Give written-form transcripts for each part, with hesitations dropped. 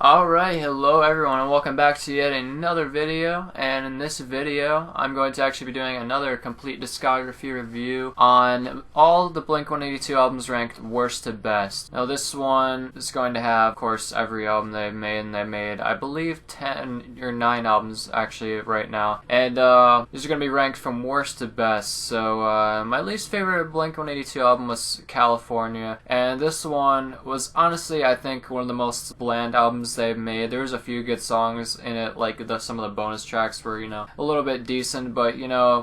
Alright, hello everyone and welcome back to yet another video, and in this video I'm going to actually be doing another complete discography review on all the Blink-182 albums ranked worst to best. Now this one is going to have, of course, every album they've made, and they made, I believe, 10 or 9 albums actually right now, and these are going to be ranked from worst to best. So my least favorite Blink-182 album was California, and this one was honestly, I think, one of the most bland albums they've made. There was a few good songs in it, like some of the bonus tracks were, a little bit decent, but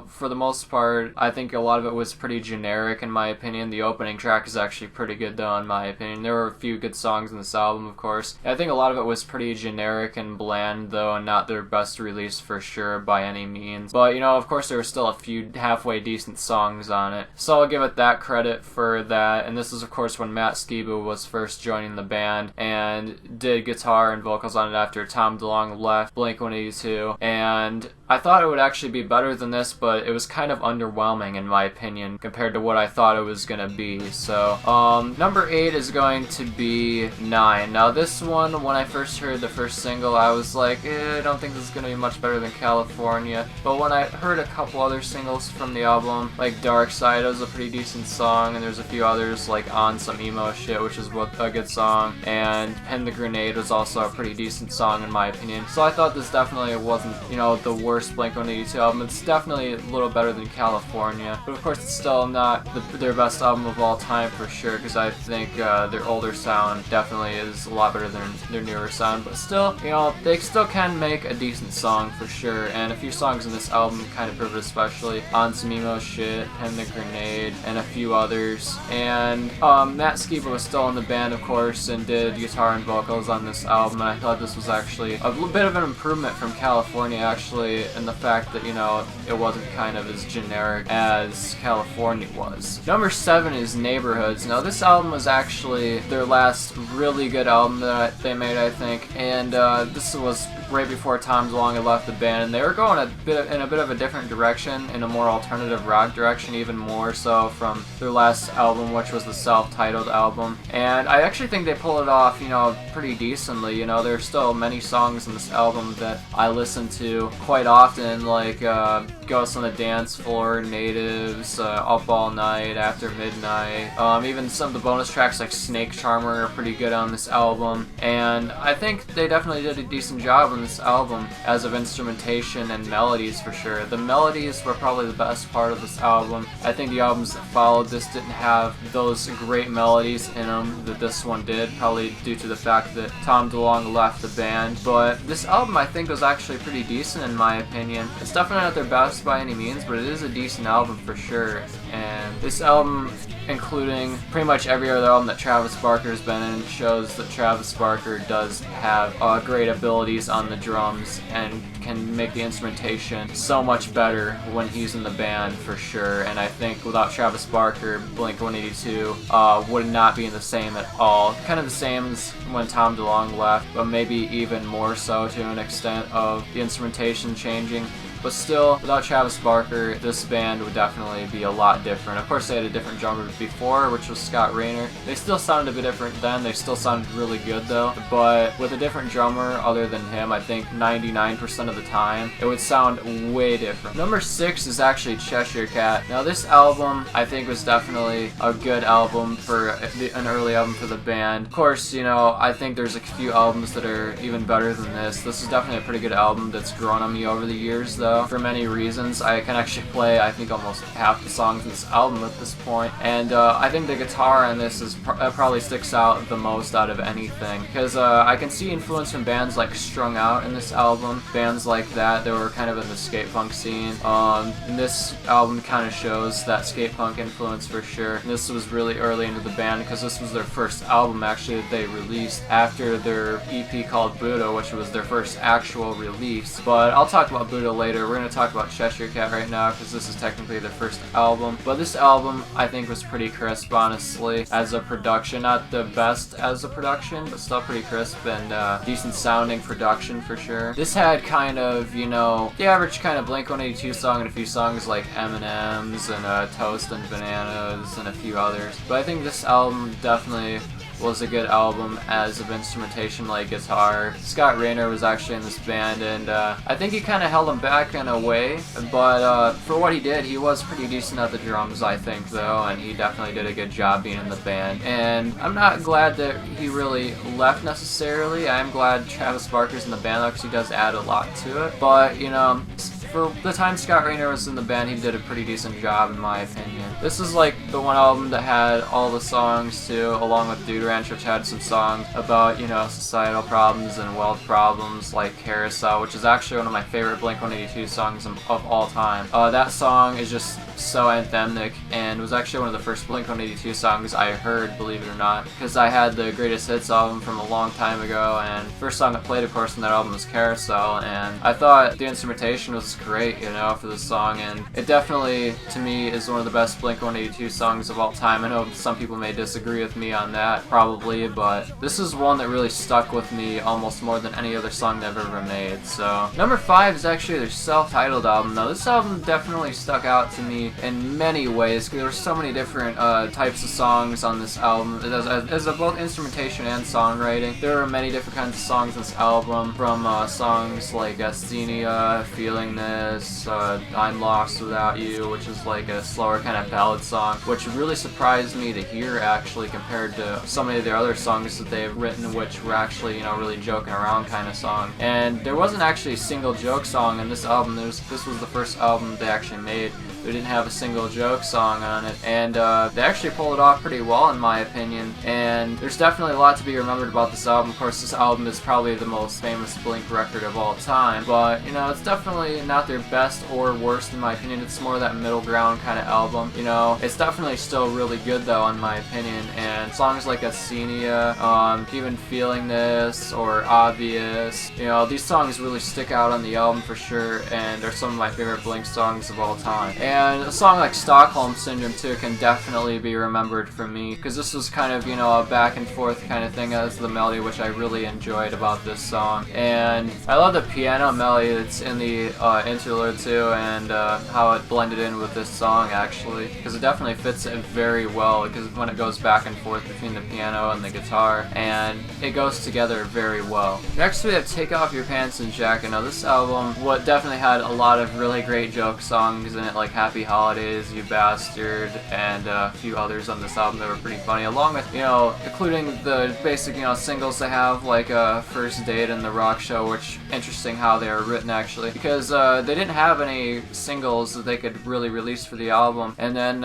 for the most part, I think a lot of it was pretty generic in my opinion. The opening track is actually pretty good though, in my opinion. There were a few good songs in this album, of course. I think a lot of it was pretty generic and bland though, and not their best release for sure by any means. But of course there were still a few halfway decent songs on it, so I'll give it that credit for that. And this is of course when Matt Skiba was first joining the band and did guitar and vocals on it after Tom DeLonge left Blink-182, and I thought it would actually be better than this, but it was kind of underwhelming in my opinion compared to what I thought it was gonna be. So number 8 is going to be 9. Now this one, when I first heard the first single, I was like, I don't think this is gonna be much better than California. But when I heard a couple other singles from the album, like Dark Side was a pretty decent song, and there's a few others like On Some Emo Shit, which is a good song, and Pin the Grenade was also a pretty decent song in my opinion. So I thought this definitely wasn't, the worst Blink-182 album. It's definitely a little better than California, but of course it's still not their best album of all time for sure, because I think their older sound definitely is a lot better than their newer sound. But still, they still can make a decent song for sure, and a few songs in this album kind of prove it, especially On Some Emo Shit, Pin the Grenade, and a few others. And Matt Skiba was still in the band, of course, and did guitar and vocals on this album, and I thought this was actually a little bit of an improvement from California, actually, in the fact that, it wasn't kind of as generic as California was. Number 7 is Neighborhoods. Now this album was actually their last really good album that they made, I think, and this was right before Tom DeLonge had left the band, and they were going in a bit of a different direction, in a more alternative rock direction, even more so from their last album, which was the self-titled album. And I actually think they pull it off, pretty decently. There's still many songs in this album that I listen to quite often, like Ghosts on the Dance Floor, Natives, Up All Night, After Midnight. Even some of the bonus tracks like Snake Charmer are pretty good on this album, and I think they definitely did a decent job on this album as of instrumentation and melodies for sure. The melodies were probably the best part of this album. I think the albums that followed this didn't have those great melodies in them that this one did, probably due to the fact that Tom DeLonge left the band. But this album I think was actually pretty decent in my opinion. It's definitely not their best by any means, but it is a decent album for sure. And this album, including pretty much every other album that Travis Barker has been in, shows that Travis Barker does have great abilities on the drums and can make the instrumentation so much better when he's in the band for sure. And I think without Travis Barker, Blink-182 would not be the same at all. Kind of the same as when Tom DeLonge left, but maybe even more so to an extent of the instrumentation changing. But still, without Travis Barker, this band would definitely be a lot different. Of course, they had a different drummer before, which was Scott Raynor. They still sounded a bit different then. They still sounded really good, though. But with a different drummer other than him, I think 99% of the time, it would sound way different. Number 6 is actually Cheshire Cat. Now, this album, I think, was definitely a good album for an early album for the band. Of course, I think there's a few albums that are even better than this. This is definitely a pretty good album that's grown on me over the years, though. For many reasons. I can actually play, I think, almost half the songs in this album at this point, and I think the guitar on this is probably sticks out the most out of anything, because I can see influence from bands like Strung Out in this album, bands like that were kind of in the skate punk scene. And this album kind of shows that skate punk influence for sure. And this was really early into the band, because this was their first album actually that they released after their EP called Buddha, which was their first actual release. But I'll talk about Buddha later. We're going to talk about Cheshire Cat right now, because this is technically their first album. But this album, I think, was pretty crisp, honestly, as a production. Not the best as a production, but still pretty crisp and decent sounding production for sure. This had kind of, the average kind of Blink-182 song and a few songs like M&M's and Toast and Bananas and a few others. But I think this album definitely was a good album as of instrumentation like guitar. Scott Raynor was actually in this band, and I think he kind of held him back in a way, but for what he did, he was pretty decent at the drums, I think, though, and he definitely did a good job being in the band. And I'm not glad that he really left necessarily. I am glad Travis Barker's in the band though, because he does add a lot to it. But you know, for the time Scott Raynor was in the band, he did a pretty decent job in my opinion. This is like the one album that had all the songs too, along with Dude Ranch, which had some songs about, you know, societal problems and wealth problems, like Carousel, which is actually one of my favorite Blink-182 songs of all time. That song is just so anthemic, and was actually one of the first Blink-182 songs I heard, believe it or not, because I had the Greatest Hits album from a long time ago, and first song that played, of course, in that album was Carousel, and I thought the instrumentation was great, you know, for this song, and it definitely, to me, is one of the best Blink-182 songs of all time. I know some people may disagree with me on that, probably, but this is one that really stuck with me almost more than any other song they've ever made. So, number 5 is actually their self-titled album. Now, this album definitely stuck out to me in many ways, because there were so many different types of songs on this album, as both instrumentation and songwriting. There are many different kinds of songs on this album, from songs like Asthenia, Feeling This, I'm Lost Without You, which is like a slower kind of ballad song, which really surprised me to hear actually, compared to so many of their other songs that they've written, which were actually, you know, really joking around kind of song. And there wasn't actually a single joke song in this album. This was the first album they actually made. They didn't have a single joke song on it, and they actually pulled it off pretty well in my opinion, and there's definitely a lot to be remembered about this album. Of course, this album is probably the most famous Blink record of all time, but you know, it's definitely not their best or worst in my opinion. It's more that middle ground kind of album, you know. It's definitely still really good though in my opinion, and songs like Asthenia, even Feeling This, or Obvious, you know, these songs really stick out on the album for sure, and are some of my favorite Blink songs of all time. And a song like Stockholm Syndrome too can definitely be remembered for me, because this was kind of, you know, a back and forth kind of thing as the melody, which I really enjoyed about this song. And I love the piano melody that's in the interlude too, and how it blended in with this song actually, because it definitely fits it very well, because when it goes back and forth between the piano and the guitar, and it goes together very well. Next we have Take Off Your Pants and Jacket. Now this album definitely had a lot of really great joke songs in it, like Happy Holidays, You Bastard, and a few others on this album that were pretty funny, along with, you know, including the basic, you know, singles they have, like First Date and The Rock Show, which interesting how they are written actually, because they didn't have any singles that they could really release for the album, and then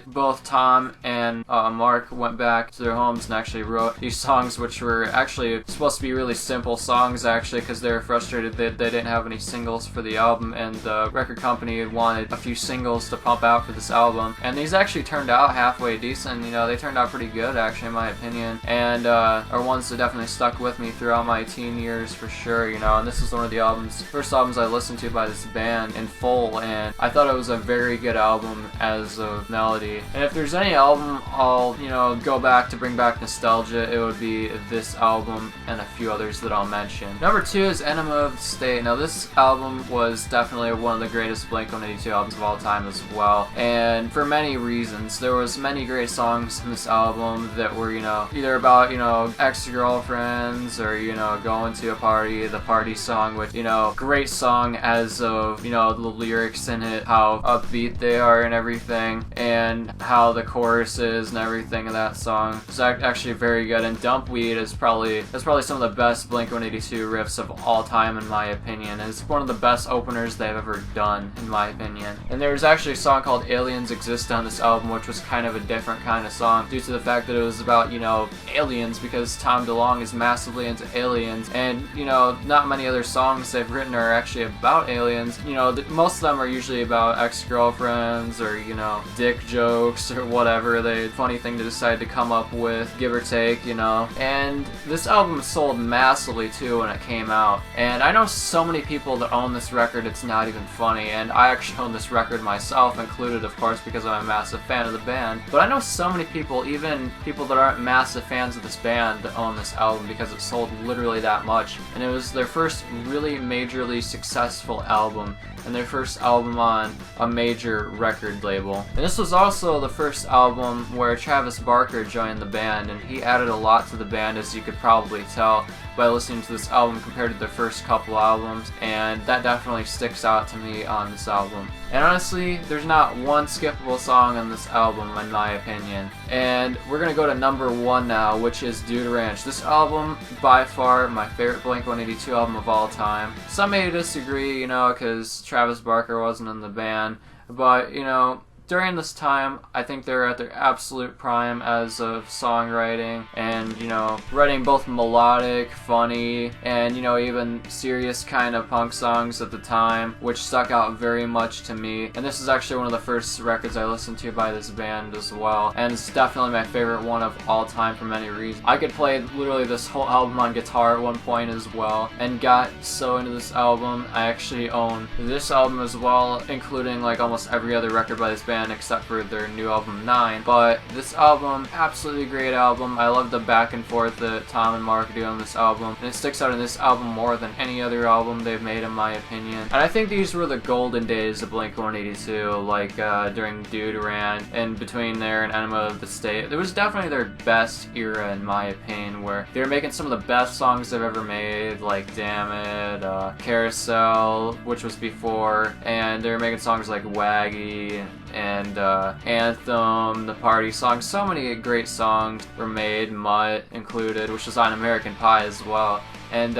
both Tom and Mark went back to their homes and actually wrote these songs, which were actually supposed to be really simple songs actually, because they were frustrated that they didn't have any singles for the album, and the record company wanted a few singles to pump out for this album, and these actually turned out halfway decent. You know, they turned out pretty good actually in my opinion, and are ones that definitely stuck with me throughout my teen years for sure, you know. And this is one of the first albums I listened to by this band in full, and I thought it was a very good album as a melody. And if there's any album I'll, you know, go back to bring back nostalgia, it would be this album and a few others that I'll mention. Number 2 is Enema of State. Now this album was definitely one of the greatest Blink-182 albums of all time as well, and for many reasons. There was many great songs in this album that were, you know, either about, you know, ex-girlfriends, or, you know, going to a party, the party song, which, you know, great song as of, you know, the lyrics in it, how upbeat they are and everything, and how the chorus is and everything of that song is actually very good. And Dumpweed is probably some of the best Blink-182 riffs of all time in my opinion. It's one of the best openers they've ever done in my opinion. And there's actually a song called Aliens Exist on this album, which was kind of a different kind of song due to the fact that it was about, you know, aliens, because Tom DeLonge is massively into aliens, and, you know, not many other songs they've written are actually about aliens. You know, most of them are usually about ex-girlfriends, or, you know, dick jokes, or whatever funny thing to decide to come up with, give or take, you know. And this album sold massively too when it came out, and I know so many people that own this record, it's not even funny, and I actually own this record myself included, of course, because I'm a massive fan of the band. But I know so many people, even people that aren't massive fans of this band, that own this album because it sold literally that much. And it was their first really majorly successful album, and their first album on a major record label. And this was also the first album where Travis Barker joined the band, and he added a lot to the band, as you could probably tell by listening to this album compared to their first couple albums, and that definitely sticks out to me on this album. And honestly, there's not one skippable song on this album in my opinion. And we're gonna go to number 1 now, which is Dude Ranch. This album, by far, my favorite Blink-182 album of all time. Some may disagree, you know, because Travis Barker wasn't in the band, but, you know, during this time, I think they were at their absolute prime as of songwriting and, you know, writing both melodic, funny, and, you know, even serious kind of punk songs at the time, which stuck out very much to me. And this is actually one of the first records I listened to by this band as well, and it's definitely my favorite one of all time for many reasons. I could play literally this whole album on guitar at one point as well, and got so into this album. I actually own this album as well, including like almost every other record by this band except for their new album 9. But this album, absolutely great album. I love the back and forth that Tom and Mark do on this album, and it sticks out in this album more than any other album they've made in my opinion. And I think these were the golden days of Blink-182, like during Dude Ranch and between there and Enema of the State. It was definitely their best era in my opinion, where they were making some of the best songs they've ever made, like Damn It, Carousel, which was before, and they were making songs like Waggy and Anthem, the party song. So many great songs were made, Mutt included, which was on American Pie as well. And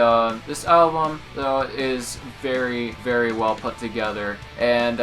this album, though, is very, very well put together, and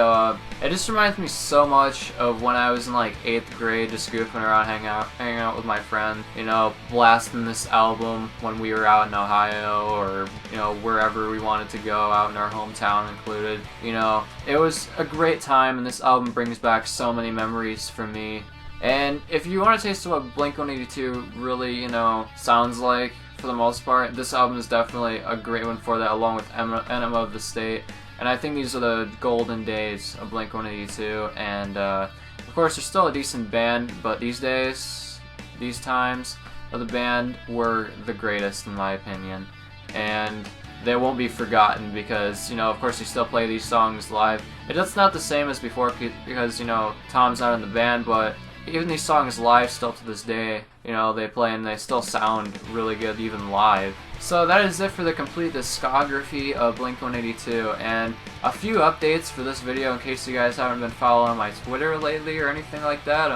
it just reminds me so much of when I was in like 8th grade, just goofing around, hanging out with my friend, you know, blasting this album when we were out in Ohio, or, you know, wherever we wanted to go, out in our hometown included. You know, it was a great time, and this album brings back so many memories for me. And if you want to taste what Blink-182 really, you know, sounds like, for the most part, this album is definitely a great one for that, along with Enema of the State. And I think these are the golden days of Blink-182, and of course they're still a decent band, but these days, these times of the band were the greatest in my opinion. And they won't be forgotten because, you know, of course they still play these songs live. It's not the same as before because, you know, Tom's not in the band, but even these songs live still to this day, you know, they play and they still sound really good even live. So that is it for the complete discography of Blink-182, and a few updates for this video in case you guys haven't been following my Twitter lately or anything like that.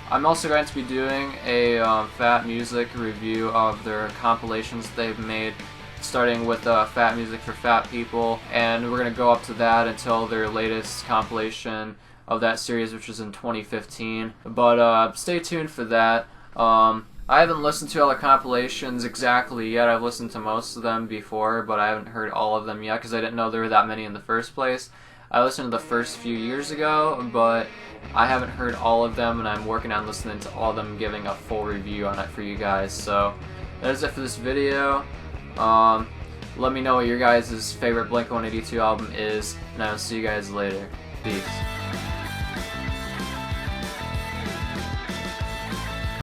I'm also going to be doing a Fat Music review of their compilations they've made, starting with Fat Music for Fat People, and we're going to go up to that until their latest compilation of that series, which was in 2015. But stay tuned for that. I haven't listened to all the compilations exactly yet. I've listened to most of them before, but I haven't heard all of them yet because I didn't know there were that many in the first place. I listened to the first few years ago, but I haven't heard all of them, and I'm working on listening to all of them, giving a full review on it for you guys. So that is it for this video. Let me know what your guys' favorite Blink-182 album is, and I will see you guys later. Peace.